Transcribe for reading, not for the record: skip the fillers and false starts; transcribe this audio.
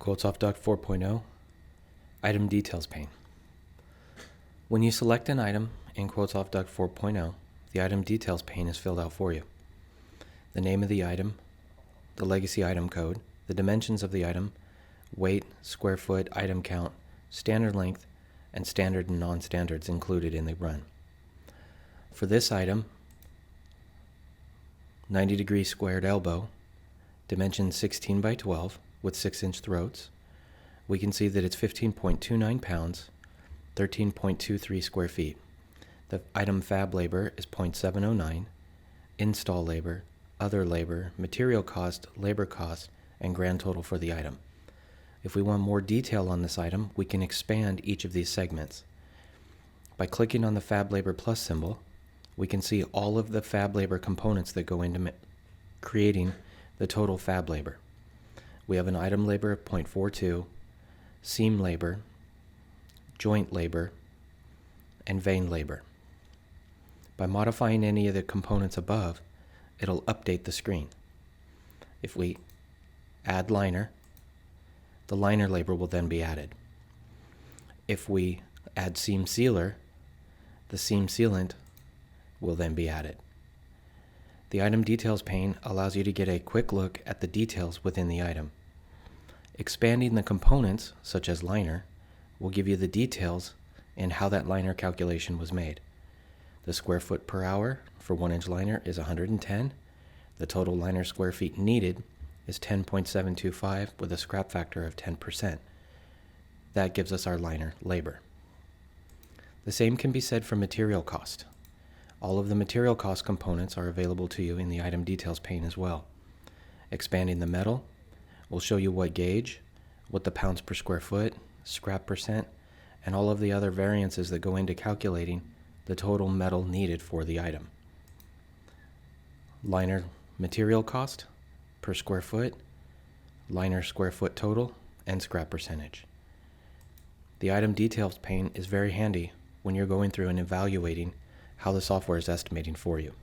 QuoteSoft Duct 4.0 Item Details pane. When you select an item in QuoteSoft Duct 4.0, the Item Details pane is filled out for you. The name of the item, the legacy item code, the dimensions of the item, weight, square foot, item count, standard length, and standard and non-standards included in the run. For this item, 90-degree squared elbow, dimension 16 by 12 with 6-inch throats, we can see that it's 15.29 pounds, 13.23 square feet. The item fab labor is 0.709, install labor, other labor, material cost, labor cost, and grand total for the item. If we want more detail on this item, we can expand each of these segments. By clicking on the fab labor plus symbol, we can see all of the fab labor components that go into creating the total fab labor. We have an item labor of 0.42, seam labor, joint labor, and vein labor. By modifying any of the components above, it'll update the screen. If we add liner, the liner labor will then be added. If we add seam sealer, the seam sealant will then be added. The Item Details pane allows you to get a quick look at the details within the item. Expanding the components, such as liner, will give you the details and how that liner calculation was made. The square foot per hour for 1-inch liner is 110. The total liner square feet needed is 10.725 with a scrap factor of 10%. That gives us our liner labor. The same can be said for material cost. All of the material cost components are available to you in the Item Details pane as well. Expanding the metal will show you what gauge, what the pounds per square foot, scrap percent, and all of the other variances that go into calculating the total metal needed for the item. Liner material cost per square foot, liner square foot total, and scrap percentage. The Item Details pane is very handy when you're going through and evaluating how the software is estimating for you.